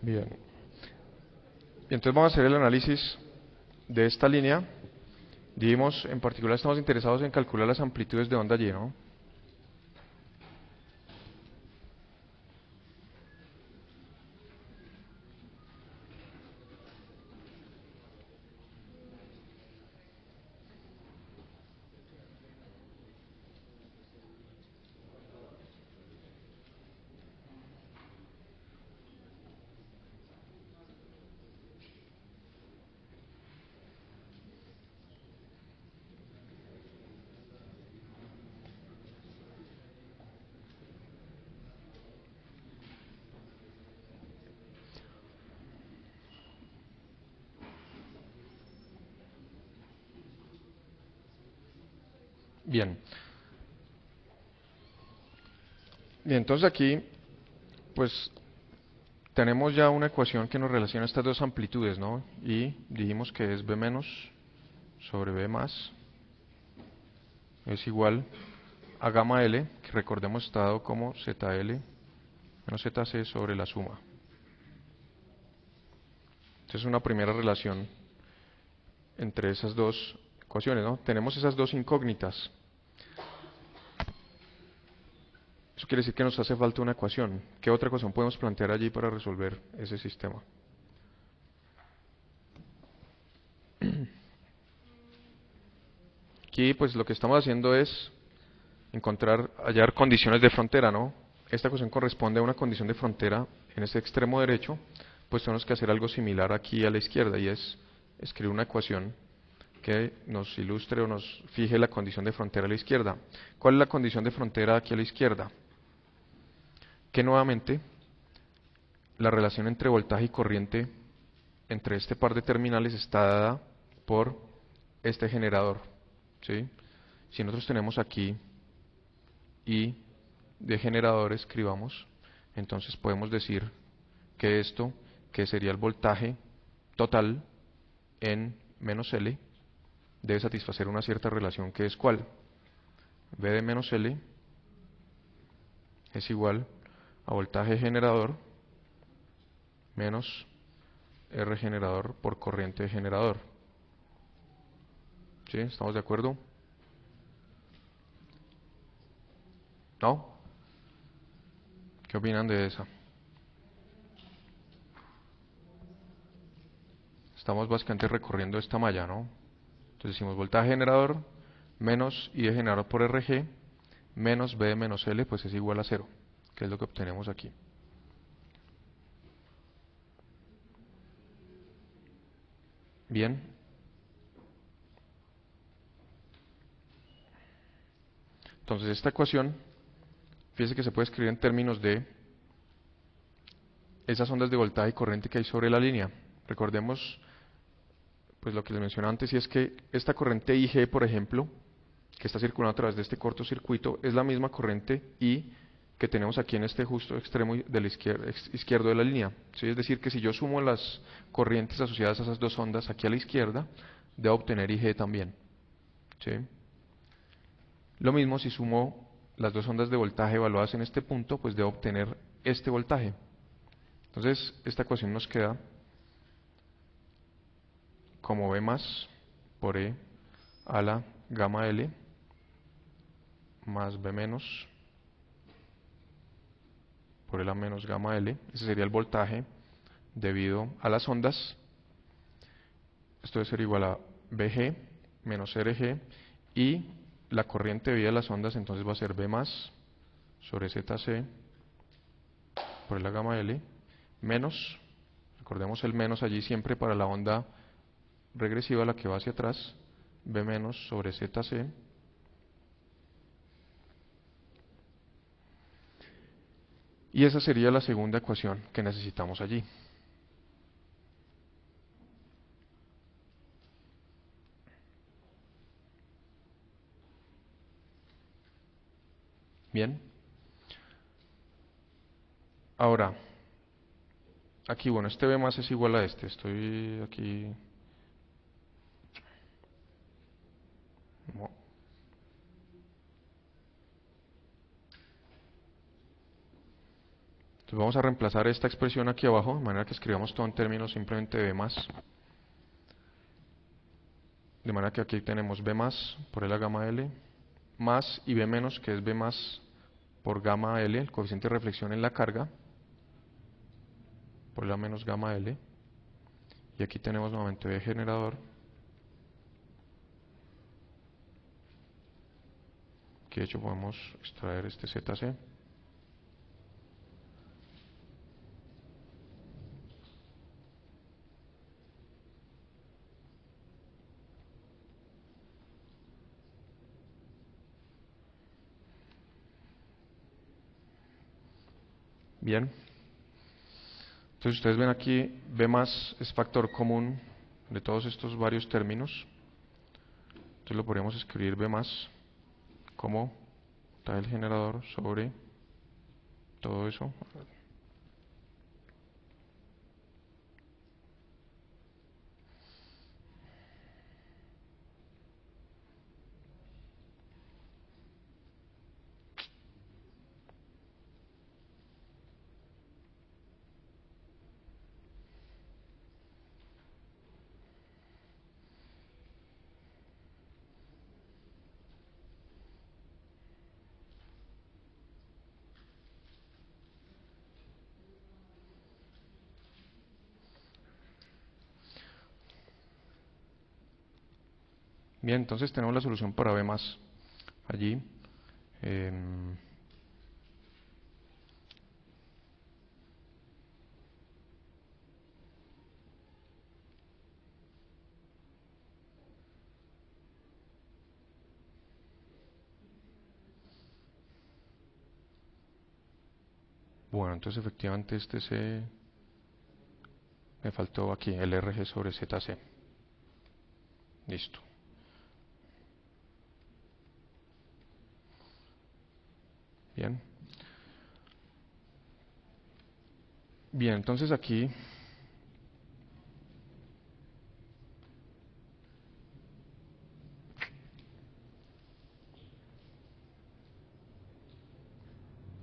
Bien. Y entonces vamos a hacer el análisis de esta línea. Dijimos, en particular estamos interesados en calcular las amplitudes de onda Y, ¿no? Bien. Bien, entonces aquí, pues, tenemos ya una ecuación que nos relaciona estas dos amplitudes, ¿no? Y dijimos que es B menos sobre B más es igual a gamma L, que recordemos está dado como ZL menos ZC sobre la suma. Entonces es una primera relación entre esas dos ecuaciones, ¿no? Tenemos esas dos incógnitas. Eso quiere decir que nos hace falta una ecuación. ¿Qué otra ecuación podemos plantear allí para resolver ese sistema? Aquí pues lo que estamos haciendo es hallar condiciones de frontera, ¿no? Esta ecuación corresponde a una condición de frontera en este extremo derecho, pues tenemos que hacer algo similar aquí a la izquierda y es escribir una ecuación que nos ilustre o nos fije la condición de frontera a la izquierda. ¿Cuál es la condición de frontera aquí a la izquierda? Que nuevamente la relación entre voltaje y corriente entre este par de terminales está dada por este generador, ¿sí? Si nosotros tenemos aquí I de generador, escribamos, entonces podemos decir que esto, que sería el voltaje total en menos L, debe satisfacer una cierta relación que es ¿cuál? V de menos L es igual a voltaje generador menos R generador por corriente de generador. ¿Sí? ¿Estamos de acuerdo? ¿No? ¿Qué opinan de esa? Estamos básicamente recorriendo esta malla, ¿no? Entonces decimos voltaje generador menos I de generador por RG menos B de menos L, pues es igual a 0, que es lo que obtenemos aquí. Bien. Entonces esta ecuación, fíjese que se puede escribir en términos de esas ondas de voltaje y corriente que hay sobre la línea. Recordemos, pues lo que les mencioné antes, y es que esta corriente IG, por ejemplo, que está circulando a través de este cortocircuito, es la misma corriente I que tenemos aquí en este justo extremo del izquierdo de la línea. ¿Sí? Es decir, que si yo sumo las corrientes asociadas a esas dos ondas aquí a la izquierda, debo obtener IG también. ¿Sí? Lo mismo si sumo las dos ondas de voltaje evaluadas en este punto, pues debo obtener este voltaje. Entonces, esta ecuación nos queda como B más por E a la gamma L más B menos por E a menos gamma L. Ese sería el voltaje debido a las ondas. Esto debe ser igual a BG menos RG y la corriente debida a las ondas entonces va a ser B más sobre ZC por la gamma L menos, recordemos el menos allí siempre para la onda regresiva, la que va hacia atrás, B menos sobre ZC y esa sería la segunda ecuación que necesitamos allí. Bien. Ahora, aquí, bueno, este B más es igual a este. Estoy aquí. No. Entonces vamos a reemplazar esta expresión aquí abajo, de manera que escribamos todo en términos simplemente de B más. De manera que aquí tenemos B más por L a gamma L, más y B menos, que es B más por gamma L, el coeficiente de reflexión en la carga, por L a menos gamma L. Y aquí tenemos nuevamente B generador, que de hecho podemos extraer este ZC. Bien. Entonces ustedes ven aquí, B más es factor común de todos estos varios términos. Entonces lo podríamos escribir B más como tal el generador sobre todo eso. Bien, entonces tenemos la solución para B más allí. Em, bueno, entonces efectivamente me faltó aquí el RG sobre ZC. Listo. Bien. Bien, entonces aquí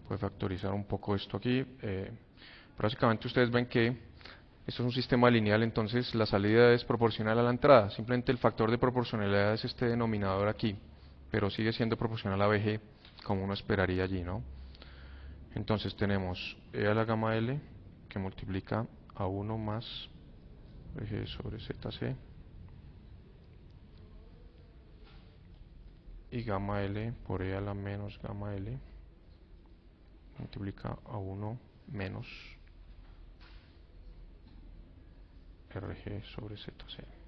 voy a factorizar un poco esto aquí. Básicamente ustedes ven que esto es un sistema lineal, entonces la salida es proporcional a la entrada. Simplemente el factor de proporcionalidad es este denominador aquí, pero sigue siendo proporcional a BG como uno esperaría allí, ¿no? Entonces tenemos E a la gamma L que multiplica a 1 más BG sobre ZC y gamma L por E a la menos gamma L multiplica a 1 menos RG sobre ZC.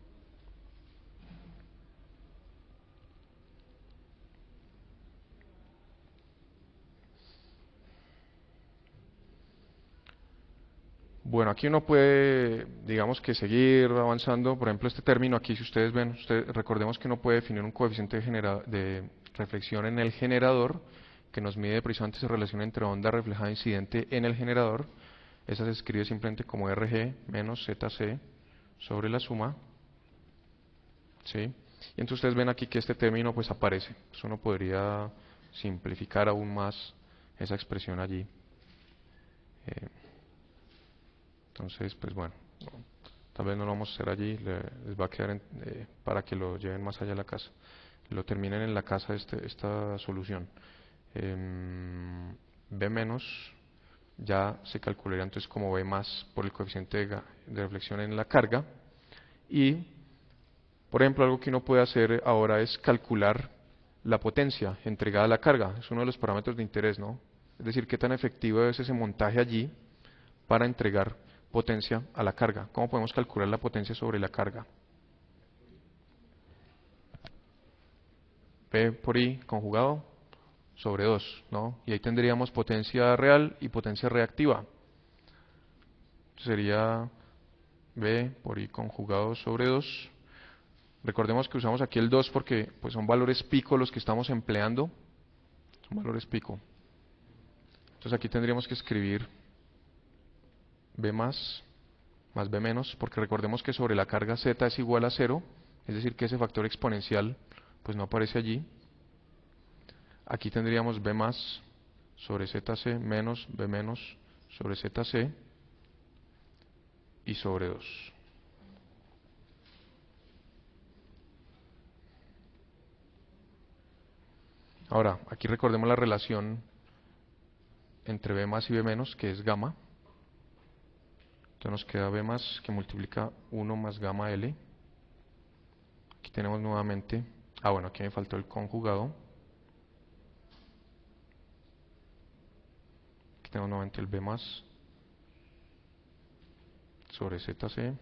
Bueno, aquí uno puede, digamos que seguir avanzando. Por ejemplo, este término aquí, si ustedes ven, recordemos que uno puede definir un coeficiente de reflexión en el generador, que nos mide precisamente esa relación entre onda reflejada e incidente en el generador. Esa se escribe simplemente como RG menos ZC sobre la suma, ¿sí? Y entonces ustedes ven aquí que este término pues aparece. Entonces uno podría simplificar aún más esa expresión allí. Eh, Entonces, pues bueno, tal vez no lo vamos a hacer allí, les va a quedar para que lo lleven más allá de la casa, lo terminen en la casa esta solución. B menos ya se calcularía entonces como B más por el coeficiente de reflexión en la carga. Y, por ejemplo, algo que uno puede hacer ahora es calcular la potencia entregada a la carga. Es uno de los parámetros de interés, ¿no? Es decir, qué tan efectivo es ese montaje allí para entregar potencia a la carga. ¿Cómo podemos calcular la potencia sobre la carga? P por I conjugado sobre 2, ¿no? Y ahí tendríamos potencia real y potencia reactiva. Sería B por I conjugado sobre 2. Recordemos que usamos aquí el 2 porque pues, son valores pico los que estamos empleando. Son valores pico. Entonces aquí tendríamos que escribir B más B menos, porque recordemos que sobre la carga Z es igual a 0, es decir que ese factor exponencial pues no aparece allí. Aquí tendríamos B más sobre ZC menos B menos sobre ZC y sobre 2. Ahora, aquí recordemos la relación entre B más y B menos, que es gamma. Entonces nos queda B más que multiplica 1 más gamma L. Aquí tenemos nuevamente, bueno, aquí me faltó el conjugado. Aquí tenemos nuevamente el B más sobre ZC.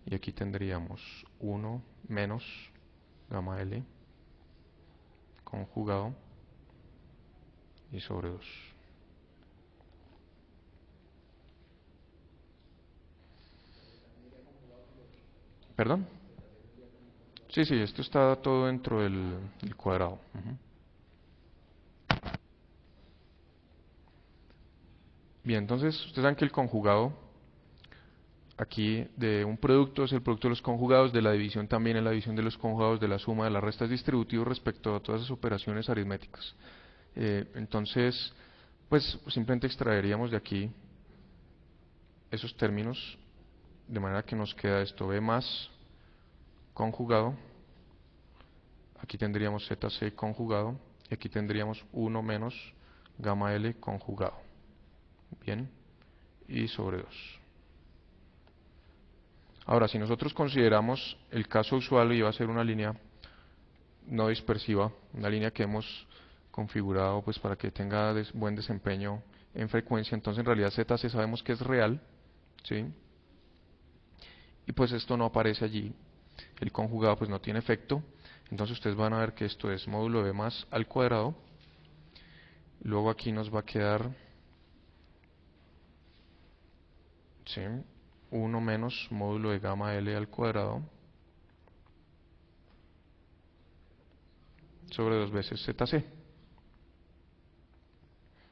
Y aquí tendríamos 1 menos gamma L conjugado y sobre 2. ¿Perdón? Sí, sí, esto está todo dentro del cuadrado. Bien, entonces ustedes saben que el conjugado aquí de un producto es el producto de los conjugados, de la división también es la división de los conjugados, de la suma de las restas distributivos respecto a todas esas operaciones aritméticas. Entonces, pues simplemente extraeríamos de aquí esos términos, de manera que nos queda esto B más conjugado, aquí tendríamos ZC conjugado, y aquí tendríamos 1 menos gamma L conjugado. Bien, y sobre 2. Ahora, si nosotros consideramos el caso usual, y va a ser una línea no dispersiva, una línea que hemos configurado pues para que tenga buen desempeño en frecuencia, entonces en realidad ZC sabemos que es real, ¿sí? Y pues esto no aparece allí, el conjugado pues no tiene efecto, entonces ustedes van a ver que esto es módulo B más al cuadrado, luego aquí nos va a quedar, ¿sí?, 1 menos módulo de gamma L al cuadrado sobre 2 veces ZC.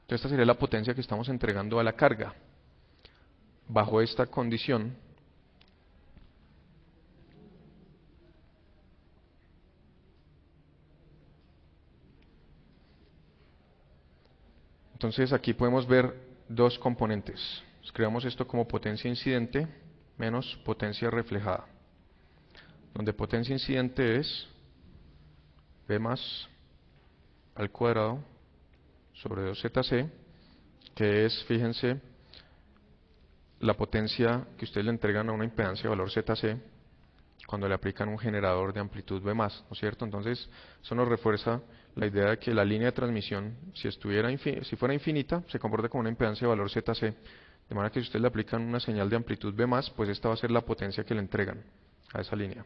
Entonces esta sería la potencia que estamos entregando a la carga. Bajo esta condición, entonces aquí podemos ver dos componentes. Escribamos esto como potencia incidente menos potencia reflejada, donde potencia incidente es B más al cuadrado sobre 2ZC, que es, fíjense, la potencia que ustedes le entregan a una impedancia de valor ZC cuando le aplican un generador de amplitud B+, ¿no es cierto? Entonces, eso nos refuerza la idea de que la línea de transmisión, si fuera infinita, se comporta como una impedancia de valor ZC, de manera que si ustedes le aplican una señal de amplitud B+, pues esta va a ser la potencia que le entregan a esa línea.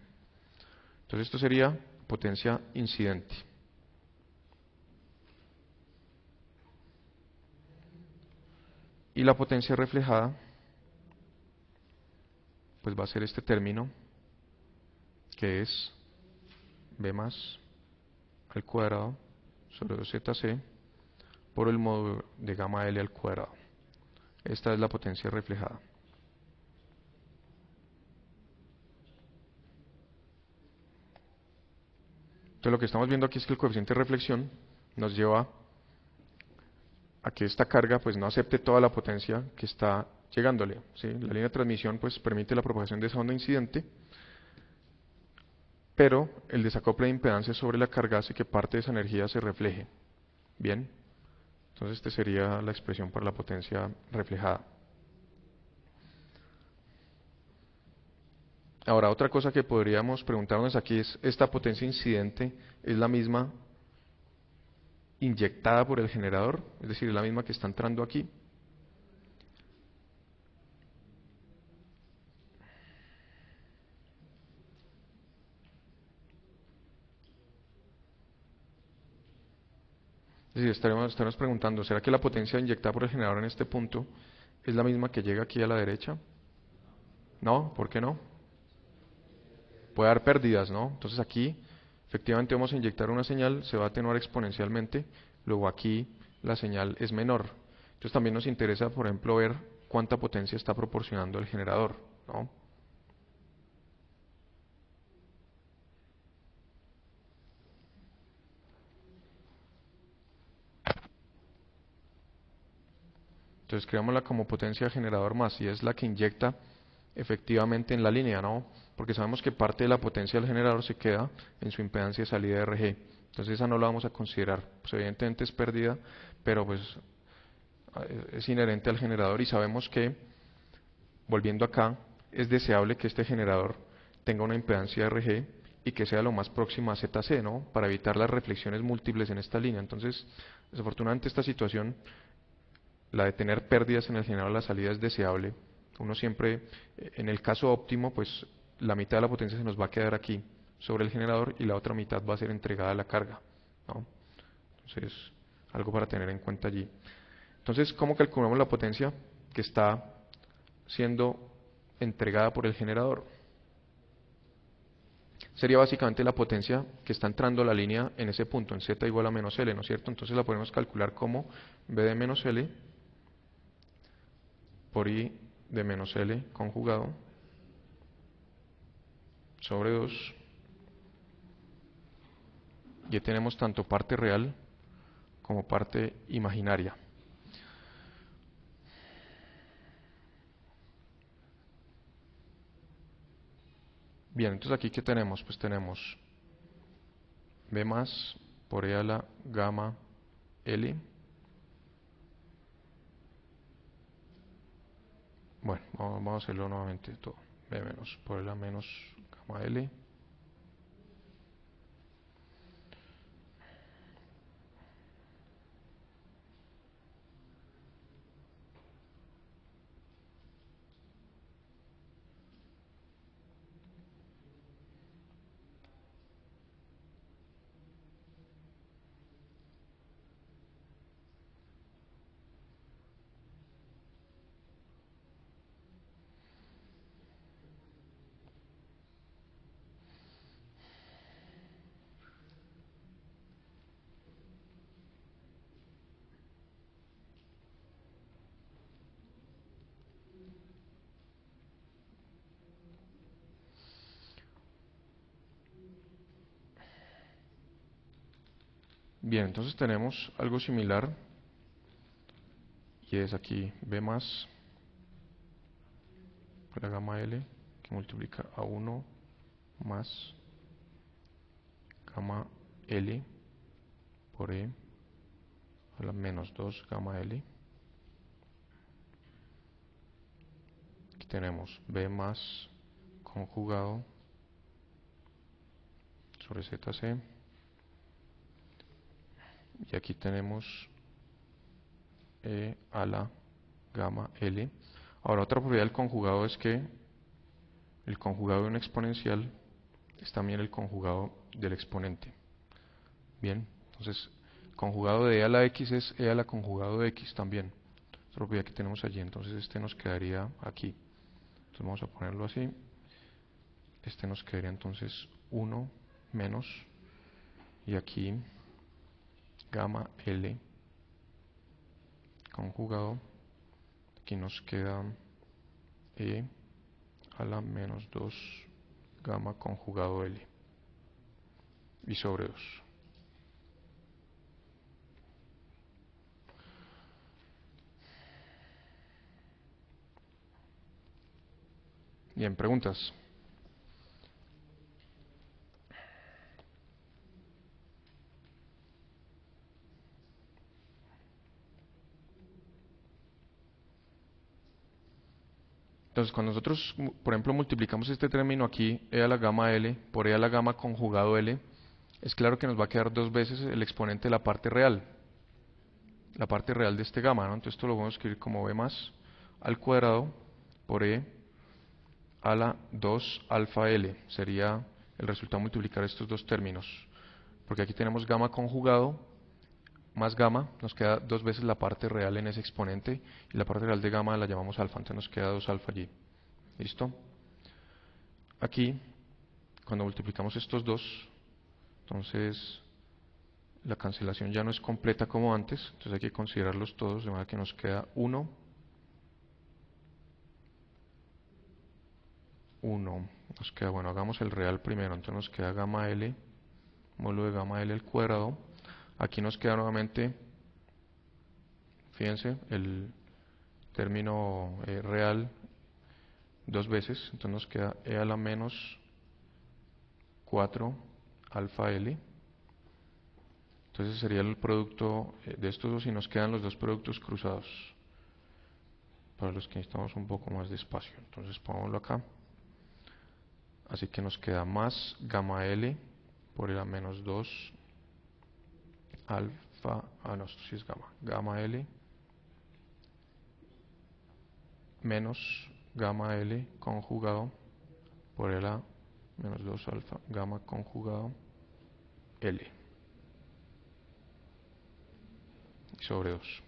Entonces esto sería potencia incidente. Y la potencia reflejada, pues va a ser este término, que es B más al cuadrado sobre 2ZC por el módulo de gamma L al cuadrado. Esta es la potencia reflejada. Entonces lo que estamos viendo aquí es que el coeficiente de reflexión nos lleva a que esta carga pues no acepte toda la potencia que está llegándole, ¿sí? La línea de transmisión pues permite la propagación de esa onda incidente, pero el desacople de impedancia sobre la carga hace que parte de esa energía se refleje. Bien, entonces esta sería la expresión para la potencia reflejada. Ahora, otra cosa que podríamos preguntarnos aquí es, ¿esta potencia incidente es la misma inyectada por el generador? Es decir, ¿es la misma que está entrando aquí? Es decir, estaremos preguntando, ¿será que la potencia inyectada por el generador en este punto es la misma que llega aquí a la derecha? No, ¿por qué no? Puede dar pérdidas, ¿no? Entonces aquí efectivamente vamos a inyectar una señal, se va a atenuar exponencialmente, luego aquí la señal es menor. Entonces también nos interesa, por ejemplo, ver cuánta potencia está proporcionando el generador, ¿no? Entonces creámosla como potencia generador más y es la que inyecta efectivamente en la línea, ¿no? Porque sabemos que parte de la potencia del generador se queda en su impedancia de salida RG. Entonces esa no la vamos a considerar. Pues evidentemente es pérdida, pero pues es inherente al generador y sabemos que, volviendo acá, es deseable que este generador tenga una impedancia RG y que sea lo más próxima a ZC, ¿no? Para evitar las reflexiones múltiples en esta línea. Entonces, desafortunadamente esta situación, la de tener pérdidas en el generador de la salida es deseable. Uno siempre, en el caso óptimo, pues la mitad de la potencia se nos va a quedar aquí sobre el generador y la otra mitad va a ser entregada a la carga, ¿no? Entonces, algo para tener en cuenta allí. Entonces, ¿cómo calculamos la potencia que está siendo entregada por el generador? Sería básicamente la potencia que está entrando a la línea en ese punto, en Z igual a menos L, ¿no es cierto? Entonces la podemos calcular como V de menos L por I de menos L conjugado sobre 2. Ya tenemos tanto parte real como parte imaginaria. Bien, entonces aquí ¿qué tenemos? Pues tenemos B más por E a la gamma L. Bueno, vamos a hacerlo nuevamente todo. B menos por E a la menos gamma L. Bien, entonces tenemos algo similar y es aquí B más por la gamma L que multiplica a 1 más gamma L por E a la menos 2 gamma L. Aquí tenemos B más conjugado sobre ZC y aquí tenemos E a la gamma L. Ahora otra propiedad del conjugado es que el conjugado de un exponencial es también el conjugado del exponente. Bien, entonces conjugado de E a la X es E a la conjugado de X también. Otra propiedad que tenemos allí, entonces este nos quedaría aquí. Entonces vamos a ponerlo así. Este nos quedaría entonces 1 menos, y aquí gamma L conjugado, aquí nos queda E a la menos 2 gamma conjugado L y sobre 2. Bien, preguntas. Entonces, cuando nosotros, por ejemplo, multiplicamos este término aquí, E a la gamma L, por E a la gamma conjugado L, es claro que nos va a quedar dos veces el exponente de la parte real de este gamma, ¿no? Entonces esto lo vamos a escribir como B más al cuadrado por E a la 2 alfa L. Sería el resultado de multiplicar estos dos términos. Porque aquí tenemos gamma conjugado más gamma, nos queda dos veces la parte real en ese exponente y la parte real de gamma la llamamos alfa, entonces nos queda 2 alfa allí. ¿Listo? Aquí, cuando multiplicamos estos dos, entonces la cancelación ya no es completa como antes, entonces hay que considerarlos todos, de manera que nos queda 1, 1, nos queda, bueno, hagamos el real primero, entonces nos queda gamma L, módulo de gamma L al cuadrado. Aquí nos queda nuevamente, fíjense, término real dos veces, entonces nos queda e a la menos 4 alfa L. Entonces sería el producto de estos dos y nos quedan los dos productos cruzados, para los que necesitamos un poco más de espacio. Entonces pongámoslo acá. Así que nos queda más gamma L por el a menos 2 alfa, no, esto sí es gamma L menos gamma L conjugado por el a menos 2 alfa gamma conjugado L sobre 2.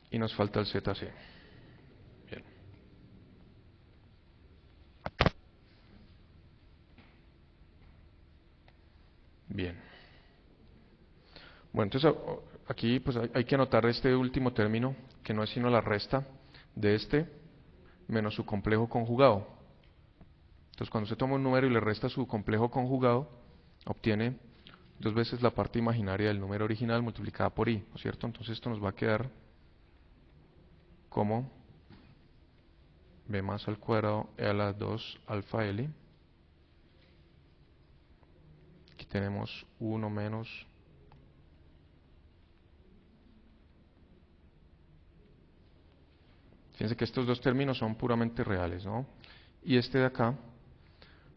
Y nos falta el ZC. Bien. Bien. Bueno, entonces aquí pues hay que anotar este último término, que no es sino la resta de este menos su complejo conjugado. Entonces cuando se toma un número y le resta su complejo conjugado, obtiene dos veces la parte imaginaria del número original multiplicada por i, ¿no es cierto? Entonces esto nos va a quedar como b más al cuadrado e a la 2 alfa l. Aquí tenemos 1 menos fíjense que estos dos términos son puramente reales, ¿no? Y este de acá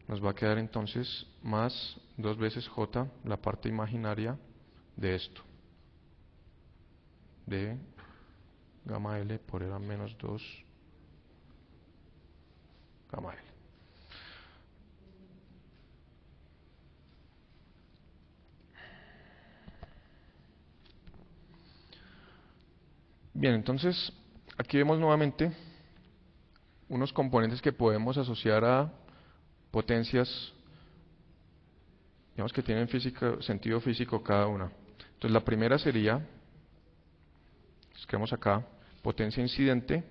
nos va a quedar entonces más dos veces j, la parte imaginaria de esto, de gamma L por el a menos 2 gamma L. Bien, entonces aquí vemos nuevamente unos componentes que podemos asociar a potencias, digamos que tienen sentido físico cada una. Entonces la primera sería, escribimos acá, potencia incidente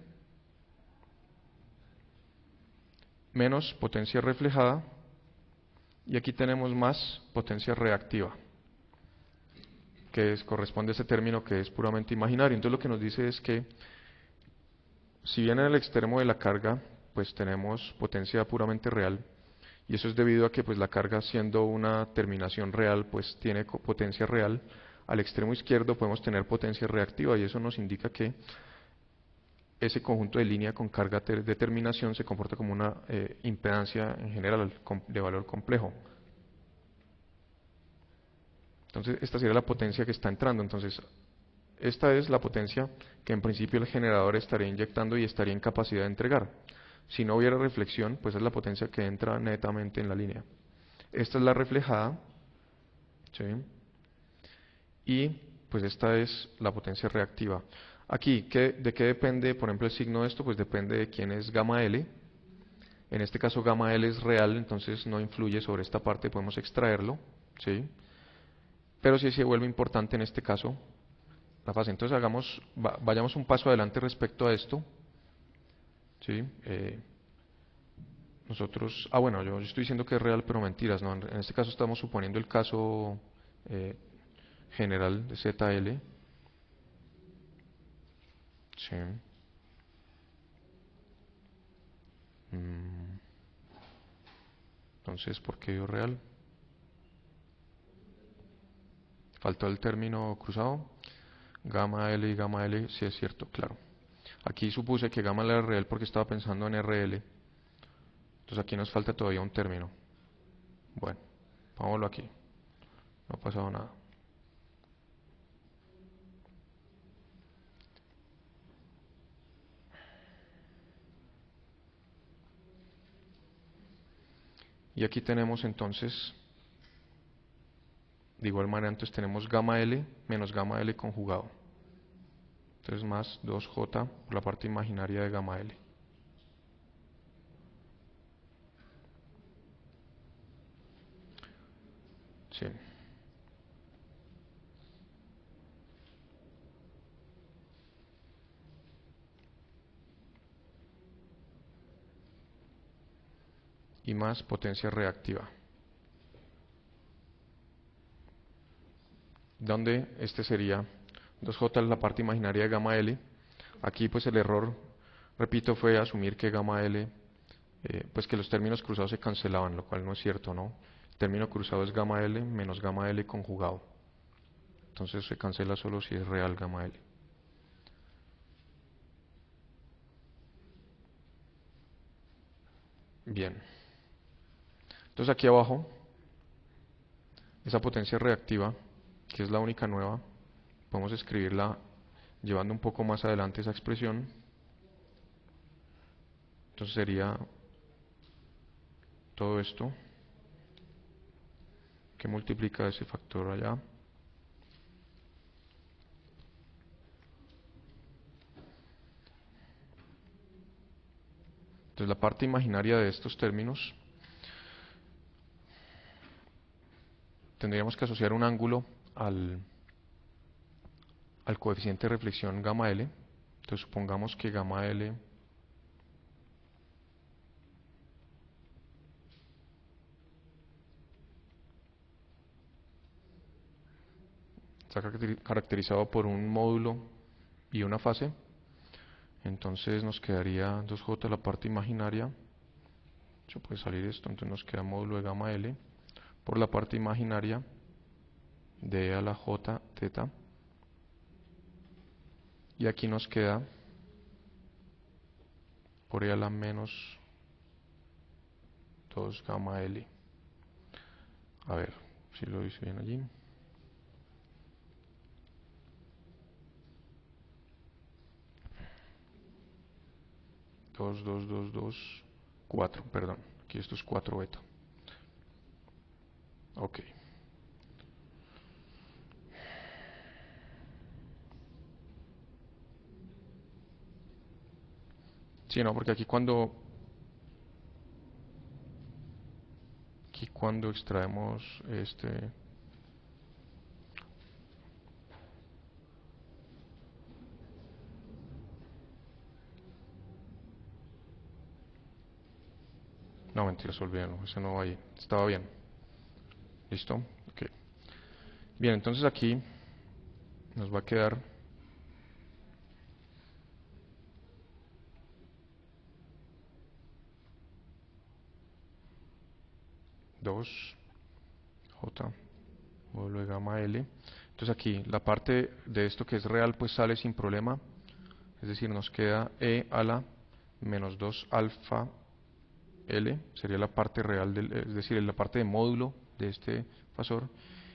menos potencia reflejada, y aquí tenemos más potencia reactiva, que corresponde a ese término que es puramente imaginario. Entonces lo que nos dice es que si bien en el extremo de la carga pues tenemos potencia puramente real, y eso es debido a que pues la carga, siendo una terminación real, pues tiene potencia real, al extremo izquierdo podemos tener potencia reactiva, y eso nos indica que ese conjunto de línea con carga de terminación se comporta como una impedancia en general de valor complejo. Entonces esta sería la potencia que está entrando. Entonces esta es la potencia que en principio el generador estaría inyectando y estaría en capacidad de entregar. Si no hubiera reflexión, pues es la potencia que entra netamente en la línea. Esta es la reflejada, ¿sí? Y pues esta es la potencia reactiva. Aquí, ¿de qué depende, por ejemplo, el signo de esto? Pues depende de quién es gamma L. En este caso gamma L es real, entonces no influye sobre esta parte, podemos extraerlo, ¿sí? Pero sí se vuelve importante en este caso la fase. Entonces vayamos un paso adelante respecto a esto, ¿sí? Bueno, yo estoy diciendo que es real, pero mentiras, ¿no? En este caso estamos suponiendo el caso general de ZL. Sí. Entonces, ¿por qué dio real? Faltó el término cruzado. Gamma L y gamma L, sí es cierto, claro. Aquí supuse que gamma L era real porque estaba pensando en RL. Entonces aquí nos falta todavía un término. Bueno, pongámoslo aquí. No ha pasado nada. Y aquí tenemos entonces, de igual manera, entonces tenemos gamma L menos gamma L conjugado. Entonces más 2J por la parte imaginaria de gamma L. Sí. Y más potencia reactiva. donde este sería 2j es la parte imaginaria de gamma L. Aquí pues el error, repito, fue asumir que gamma L, pues que los términos cruzados se cancelaban, lo cual no es cierto, ¿no? El término cruzado es gamma L menos gamma L conjugado. Entonces se cancela solo si es real gamma L. Bien. Entonces aquí abajo, esa potencia reactiva, que es la única nueva, podemos escribirla llevando un poco más adelante esa expresión. Entonces sería todo esto que multiplica ese factor allá. Entonces la parte imaginaria de estos términos tendríamos que asociar un ángulo al coeficiente de reflexión gamma L. Entonces supongamos que gamma L está caracterizado por un módulo y una fase. Entonces nos quedaría 2j la parte imaginaria. Se puede salir esto, entonces nos queda módulo de gamma L por la parte imaginaria de E a la j teta. Y aquí nos queda por E a la menos 2 gamma L. A ver si lo hice bien allí. 2, 2, 2, 2, 4, perdón. Aquí esto es 4 beta. Ok. Sí, no, porque aquí cuando extraemos este... No, mentiras, olvídenlo, ese no va ahí. Estaba bien. ¿Listo? Ok. Bien, entonces aquí nos va a quedar 2 J módulo de gamma L. Entonces aquí la parte de esto que es real pues sale sin problema. Es decir, nos queda E a la menos 2 alfa L. Sería la parte real, es decir, la parte de módulo de este fasor.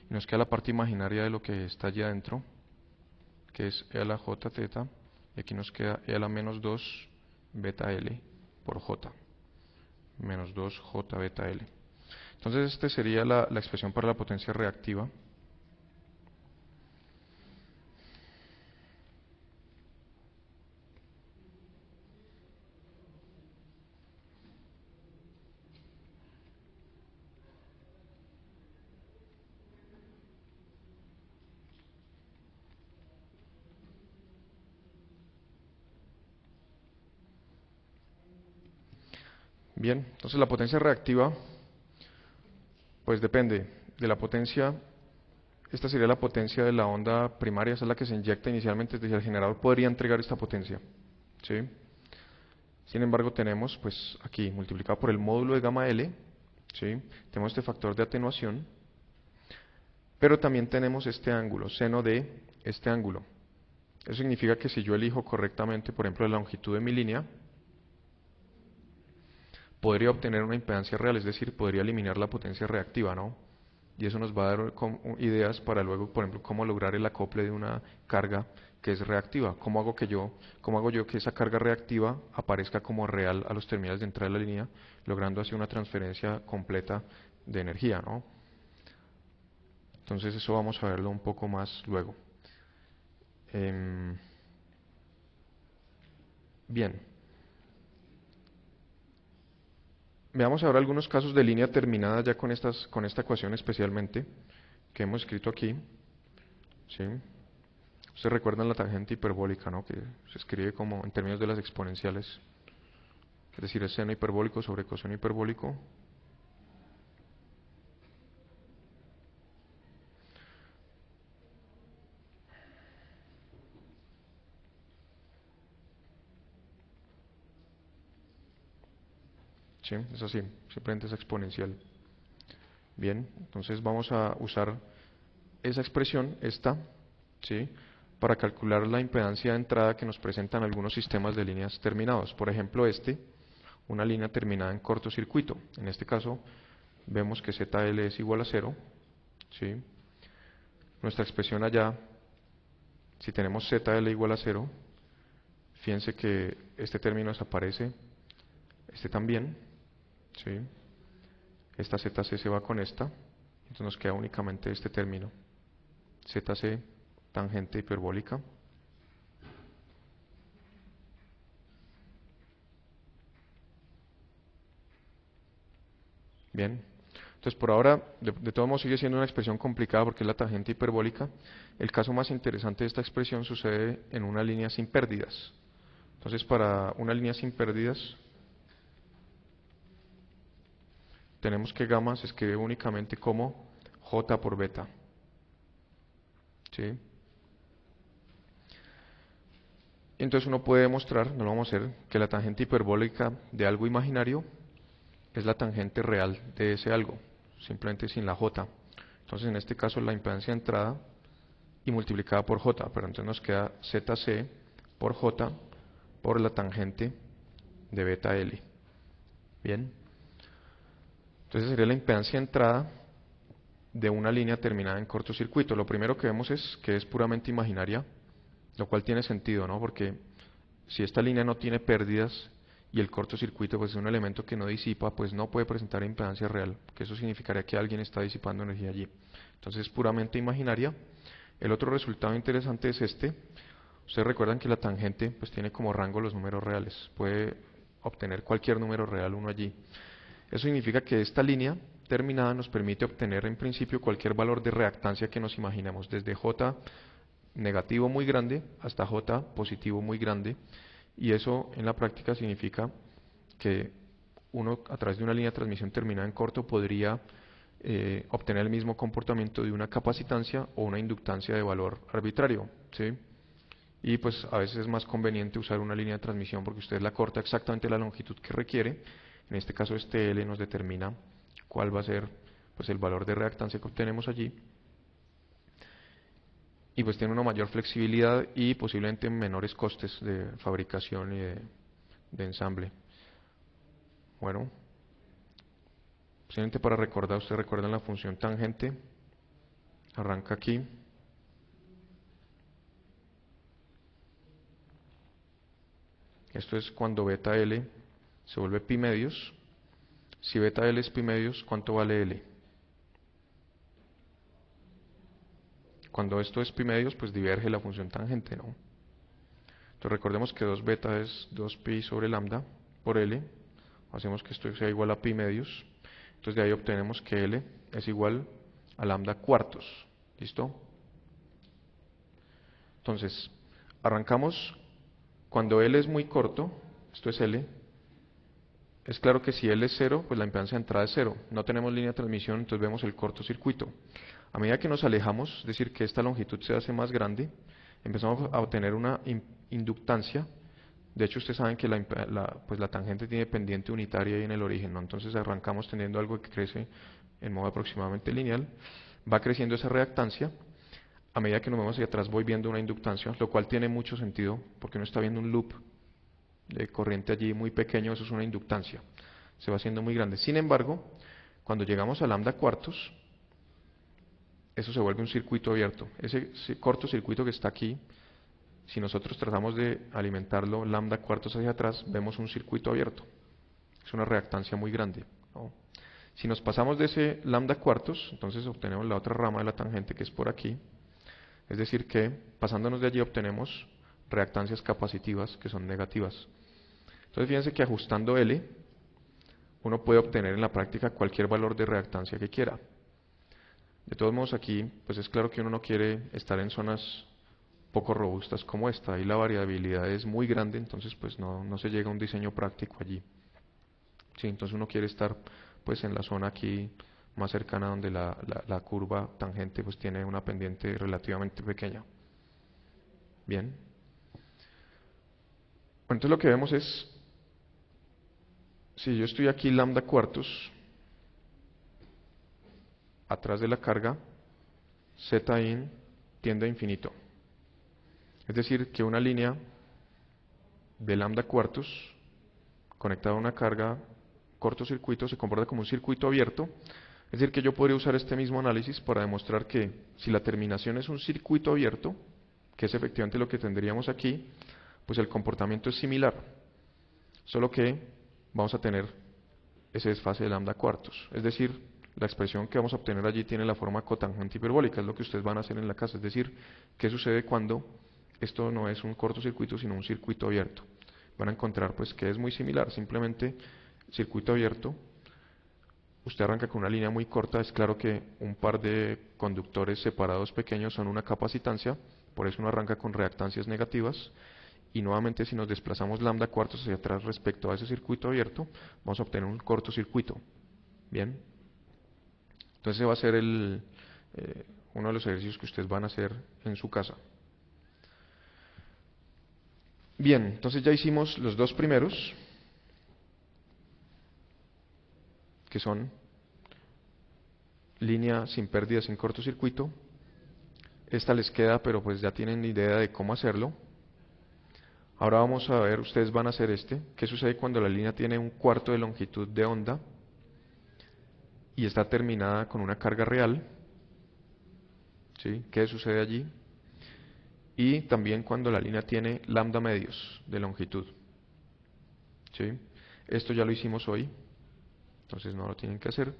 Y nos queda la parte imaginaria de lo que está allí adentro, que es E a la J teta. Y aquí nos queda E a la menos 2 beta L por J. Menos 2 J beta L. Entonces esta sería la expresión para la potencia reactiva. Bien, entonces la potencia reactiva, pues depende de la potencia. Esta sería la potencia de la onda primaria, esa es la que se inyecta inicialmente, es decir, el generador podría entregar esta potencia, ¿sí? Sin embargo, tenemos, pues aquí, multiplicado por el módulo de gamma L, ¿sí? Tenemos este factor de atenuación, pero también tenemos este ángulo, seno de este ángulo. Eso significa que si yo elijo correctamente, por ejemplo, la longitud de mi línea, podría obtener una impedancia real, es decir, podría eliminar la potencia reactiva, ¿no? Y eso nos va a dar ideas para luego, por ejemplo, cómo lograr el acople de una carga que es reactiva. Cómo hago yo que esa carga reactiva aparezca como real a los terminales de entrada de la línea, logrando así una transferencia completa de energía, ¿no? Entonces eso vamos a verlo un poco más luego. Bien. Veamos ahora algunos casos de línea terminada ya con esta ecuación especialmente que hemos escrito aquí. ¿Sí? Ustedes recuerdan la tangente hiperbólica, ¿no? Que se escribe como en términos de las exponenciales, es decir, el seno hiperbólico sobre coseno hiperbólico. ¿sí? Es así, simplemente es exponencial. Bien, entonces vamos a usar esa expresión, esta, ¿sí? Para calcular la impedancia de entrada que nos presentan algunos sistemas de líneas terminados. Por ejemplo, una línea terminada en cortocircuito. En este caso, vemos que ZL es igual a 0, ¿sí? Nuestra expresión allá, si tenemos ZL igual a 0, fíjense que este término desaparece, este también, ¿sí? Esta ZC se va con esta, entonces nos queda únicamente este término, ZC tangente hiperbólica. Bien, entonces por ahora, de todos modos sigue siendo una expresión complicada porque es la tangente hiperbólica. El caso más interesante de esta expresión sucede en una línea sin pérdidas. Entonces para una línea sin pérdidas, tenemos que gamma se escribe únicamente como J por beta, ¿sí? Entonces uno puede demostrar, no lo vamos a hacer, que la tangente hiperbólica de algo imaginario es la tangente real de ese algo, simplemente sin la J. Entonces en este caso la impedancia de entrada y multiplicada por J, pero entonces nos queda ZC por J por la tangente de beta L. Bien, entonces sería la impedancia de entrada de una línea terminada en cortocircuito. Lo primero que vemos es que es puramente imaginaria, lo cual tiene sentido, ¿no? Porque si esta línea no tiene pérdidas y el cortocircuito pues es un elemento que no disipa, pues no puede presentar impedancia real, que eso significaría que alguien está disipando energía allí. Entonces es puramente imaginaria. El otro resultado interesante es este. Ustedes recuerdan que la tangente pues tiene como rango los números reales. Puede obtener cualquier número real uno allí. Eso significa que esta línea terminada nos permite obtener en principio cualquier valor de reactancia que nos imaginemos, desde J negativo muy grande hasta J positivo muy grande, y eso en la práctica significa que uno a través de una línea de transmisión terminada en corto podría obtener el mismo comportamiento de una capacitancia o una inductancia de valor arbitrario, ¿sí? Y pues a veces es más conveniente usar una línea de transmisión porque usted la corta exactamente la longitud que requiere. En este caso este L nos determina cuál va a ser pues el valor de reactancia que obtenemos allí, y pues tiene una mayor flexibilidad y posiblemente menores costes de fabricación y de ensamble. Bueno, simplemente para recordar, ustedes recuerdan la función tangente, arranca aquí, esto es cuando beta L se vuelve pi medios. Si beta L es pi medios, ¿cuánto vale L? Cuando esto es pi medios, pues diverge la función tangente, ¿no? Entonces recordemos que 2 beta es 2 pi sobre lambda por L. Hacemos que esto sea igual a pi medios. Entonces de ahí obtenemos que L es igual a lambda cuartos. ¿Listo? Entonces, arrancamos cuando L es muy corto, esto es L. Es claro que si L es 0, pues la impedancia de entrada es 0. No tenemos línea de transmisión, entonces vemos el cortocircuito. A medida que nos alejamos, es decir, que esta longitud se hace más grande, empezamos a obtener una inductancia. De hecho, ustedes saben que pues la tangente tiene pendiente unitaria ahí en el origen, ¿no? Entonces arrancamos teniendo algo que crece en modo aproximadamente lineal. Va creciendo esa reactancia. A medida que nos vamos hacia atrás voy viendo una inductancia, lo cual tiene mucho sentido porque uno está viendo un loop de corriente allí muy pequeño, eso es una inductancia. Se va haciendo muy grande. Sin embargo, cuando llegamos a lambda cuartos, eso se vuelve un circuito abierto. Ese cortocircuito que está aquí, si nosotros tratamos de alimentarlo lambda cuartos hacia atrás, vemos un circuito abierto. Es una reactancia muy grande, ¿no? Si nos pasamos de ese lambda cuartos, entonces obtenemos la otra rama de la tangente que es por aquí. Es decir que pasándonos de allí obtenemos reactancias capacitivas que son negativas. Entonces fíjense que ajustando L, uno puede obtener en la práctica cualquier valor de reactancia que quiera. De todos modos aquí, pues es claro que uno no quiere estar en zonas poco robustas como esta. Ahí la variabilidad es muy grande, entonces pues no se llega a un diseño práctico allí. Sí, entonces uno quiere estar pues en la zona aquí más cercana donde la curva tangente pues tiene una pendiente relativamente pequeña. Bien. Entonces lo que vemos es si yo estoy aquí lambda cuartos, atrás de la carga, z in tiende a infinito. Es decir, que una línea de lambda cuartos conectada a una carga cortocircuito se comporta como un circuito abierto. Es decir, que yo podría usar este mismo análisis para demostrar que si la terminación es un circuito abierto, que es efectivamente lo que tendríamos aquí, pues el comportamiento es similar, solo que vamos a tener ese desfase de lambda cuartos. Es decir, la expresión que vamos a obtener allí tiene la forma cotangente hiperbólica, es lo que ustedes van a hacer en la casa. Es decir, ¿qué sucede cuando esto no es un cortocircuito, sino un circuito abierto? Van a encontrar pues que es muy similar, simplemente circuito abierto. Usted arranca con una línea muy corta, es claro que un par de conductores separados pequeños son una capacitancia, por eso uno arranca con reactancias negativas, y nuevamente si nos desplazamos lambda cuartos hacia atrás respecto a ese circuito abierto, vamos a obtener un cortocircuito. Bien, entonces ese va a ser uno de los ejercicios que ustedes van a hacer en su casa. Bien, entonces ya hicimos los dos primeros, que son línea sin pérdida, sin cortocircuito. Esta les queda, pero pues ya tienen idea de cómo hacerlo. Ahora vamos a ver, ustedes van a hacer ¿qué sucede cuando la línea tiene un cuarto de longitud de onda y está terminada con una carga real? ¿Sí? ¿Qué sucede allí? Y también cuando la línea tiene lambda medios de longitud. ¿Sí? Esto ya lo hicimos hoy, entonces no lo tienen que hacer.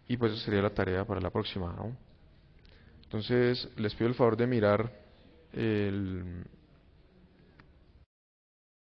Y pues esa sería la tarea para la próxima, ¿no? Entonces les pido el favor de mirar el